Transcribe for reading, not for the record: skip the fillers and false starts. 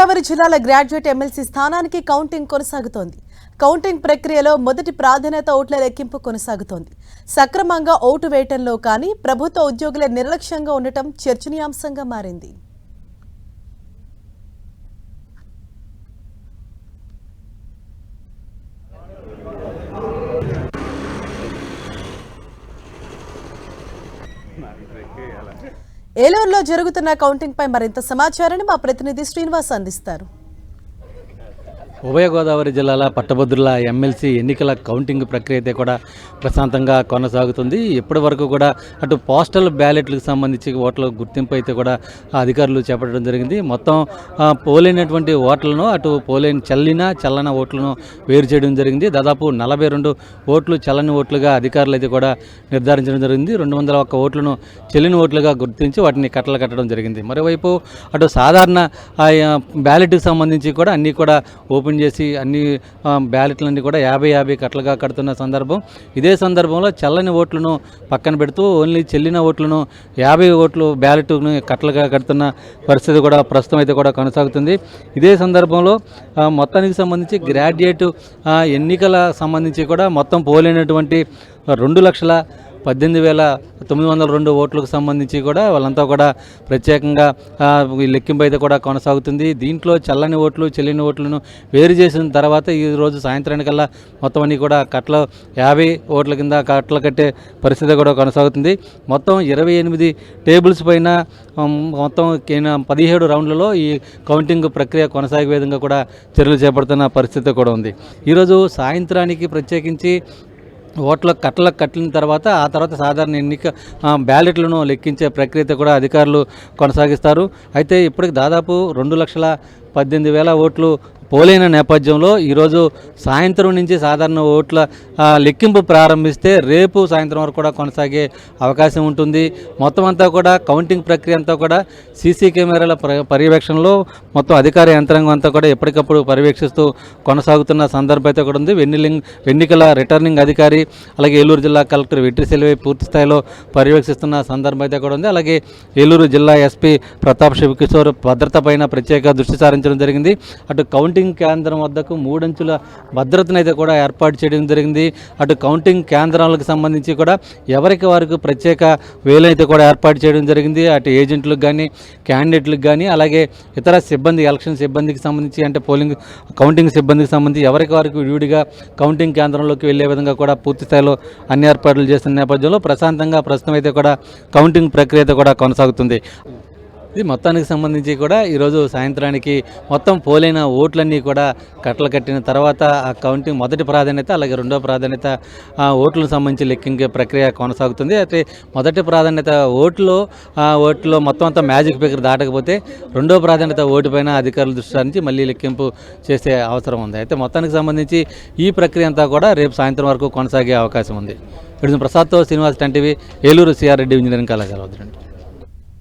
గోదావరి జిల్లాల graduate MLC స్థానానికి counting కొనసాగుతోంది. కౌంటింగ్ ప్రక్రియలో మొదటి ప్రాధాన్యత ఓట్ల లెక్కింపు కొనసాగుతోంది. సక్రమంగా ఓటు వేయటంలో కానీ ప్రభుత్వ ఉద్యోగుల నిర్లక్ష్యంగా ఉండటం చర్చనీయాంశంగా మారింది. ఏలూరులో జరుగుతున్న కౌంటింగ్ పై మరింత సమాచారాన్ని మా ప్రతినిధి శ్రీనివాస్ అందిస్తారు. ఉభయ గోదావరి జిల్లాల పట్టభద్రుల ఎమ్మెల్సీ ఎన్నికల కౌంటింగ్ ప్రక్రియ అయితే కూడా ప్రశాంతంగా కొనసాగుతుంది. ఇప్పటి వరకు కూడా అటు పోస్టల్ బ్యాలెట్లకు సంబంధించి ఓట్ల గుర్తింపు అయితే కూడా అధికారులు చేపట్టడం జరిగింది. మొత్తం పోలైనటువంటి ఓట్లను అటు చల్లన ఓట్లను వేరు చేయడం జరిగింది. దాదాపు 42 ఓట్లు చల్లని ఓట్లుగా అధికారులు అయితే కూడా నిర్ధారించడం జరిగింది. 201 ఓట్లను చెల్లిన ఓట్లుగా గుర్తించి వాటిని కట్టడం జరిగింది. మరోవైపు అటు సాధారణ బ్యాలెట్కి సంబంధించి కూడా అన్నీ కూడా ఓపెన్ చేసి అన్ని బ్యాలెట్లన్నీ కూడా 50-50 కట్టలుగా కడుతున్న సందర్భం. ఇదే సందర్భంలో చల్లని ఓట్లను పక్కన పెడుతూ ఓన్లీ చెల్లిన ఓట్లను 50 ఓట్లు బ్యాలెట్ను కట్టలుగా కడుతున్న పరిస్థితి కూడా ప్రస్తుతం అయితే కూడా కొనసాగుతుంది. ఇదే సందర్భంలో మొత్తానికి సంబంధించి గ్రాడ్యుయేట్ ఎన్నికల సంబంధించి కూడా మొత్తం పోలైనటువంటి 2,18,902 ఓట్లకు సంబంధించి కూడా వాళ్ళంతా కూడా ప్రత్యేకంగా లెక్కింపు అయితే కూడా కొనసాగుతుంది. దీంట్లో చల్లని ఓట్లు చెల్లిన ఓట్లను వేరు చేసిన తర్వాత ఈరోజు సాయంత్రానికల్లా మొత్తం అన్ని కూడా 50 ఓట్ల కింద కట్టలు కట్టే పరిస్థితి కూడా కొనసాగుతుంది. మొత్తం 28 టేబుల్స్ పైన మొత్తం 17 రౌండ్లలో ఈ కౌంటింగ్ ప్రక్రియ కొనసాగే విధంగా కూడా చర్యలు చేపడుతున్న పరిస్థితి కూడా ఉంది. ఈరోజు సాయంత్రానికి ప్రత్యేకించి ఓట్ల కట్టిన తర్వాత ఆ తర్వాత సాధారణ ఎన్నిక బ్యాలెట్లను లెక్కించే ప్రక్రియ కూడా అధికారులు కొనసాగిస్తారు. అయితే ఇప్పటికి దాదాపు 2,18,000 ఓట్లు పోలైన నేపథ్యంలో ఈరోజు సాయంత్రం నుంచి సాధారణ ఓట్ల లెక్కింపు ప్రారంభిస్తే రేపు సాయంత్రం వరకు కూడా కొనసాగే అవకాశం ఉంటుంది. మొత్తం అంతా కూడా కౌంటింగ్ ప్రక్రియ అంతా కూడా సీసీ కెమెరాల పర్యవేక్షణలో మొత్తం అధికార యంత్రాంగం అంతా కూడా ఎప్పటికప్పుడు పర్యవేక్షిస్తూ కొనసాగుతున్న సందర్భం అయితే కూడా ఉంది. ఎన్నికల రిటర్నింగ్ అధికారి అలాగే ఏలూరు జిల్లా కలెక్టర్ వెట్రి సెల్వి పూర్తి స్థాయిలో పర్యవేక్షిస్తున్న సందర్భం అయితే కూడా ఉంది. అలాగే ఏలూరు జిల్లా ఎస్పీ ప్రతాప్ శివకిషోర్ భద్రత పైన ప్రత్యేక దృష్టి సారించడం జరిగింది. అటు కౌంటింగ్ కేంద్రం వద్దకు 3 అంచుల భద్రతను అయితే కూడా ఏర్పాటు చేయడం జరిగింది. అటు కౌంటింగ్ కేంద్రాలకు సంబంధించి కూడా ఎవరికి వారికి ప్రత్యేక వేలైతే కూడా ఏర్పాటు చేయడం జరిగింది. అటు ఏజెంట్లకు కానీ క్యాండిడేట్లకు కానీ అలాగే ఇతర సిబ్బంది ఎలక్షన్ సిబ్బందికి సంబంధించి అంటే కౌంటింగ్ సిబ్బందికి సంబంధించి ఎవరికి వారికి విడివిడిగా కౌంటింగ్ కేంద్రంలోకి వెళ్లే విధంగా కూడా పూర్తి స్థాయిలో అన్ని ఏర్పాట్లు చేస్తున్న నేపథ్యంలో ప్రశాంతంగా ప్రస్తుతం అయితే కూడా కౌంటింగ్ ప్రక్రియ అయితే కూడా కొనసాగుతుంది. ఇది మొత్తానికి సంబంధించి కూడా ఈరోజు సాయంత్రానికి మొత్తం పోలైన ఓట్లన్నీ కూడా కట్టలు కట్టిన తర్వాత ఆ కౌంటింగ్ మొదటి ప్రాధాన్యత అలాగే రెండో ప్రాధాన్యత ఓట్లకు సంబంధించి లెక్కించే ప్రక్రియ కొనసాగుతుంది. అయితే మొదటి ప్రాధాన్యత ఓట్లో మొత్తం అంతా మ్యాజిక్ ఫిగర్ దాటకపోతే రెండో ప్రాధాన్యత ఓటు పైన అధికారుల దృష్టి నుంచి మళ్ళీ లెక్కింపు చేసే అవసరం ఉంది. అయితే మొత్తానికి సంబంధించి ఈ ప్రక్రియ అంతా కూడా రేపు సాయంత్రం వరకు కొనసాగే అవకాశం ఉంది. ప్రసాద్తో Srinivas, 10 TV, Eluru CR Reddy engineering కళాశాల.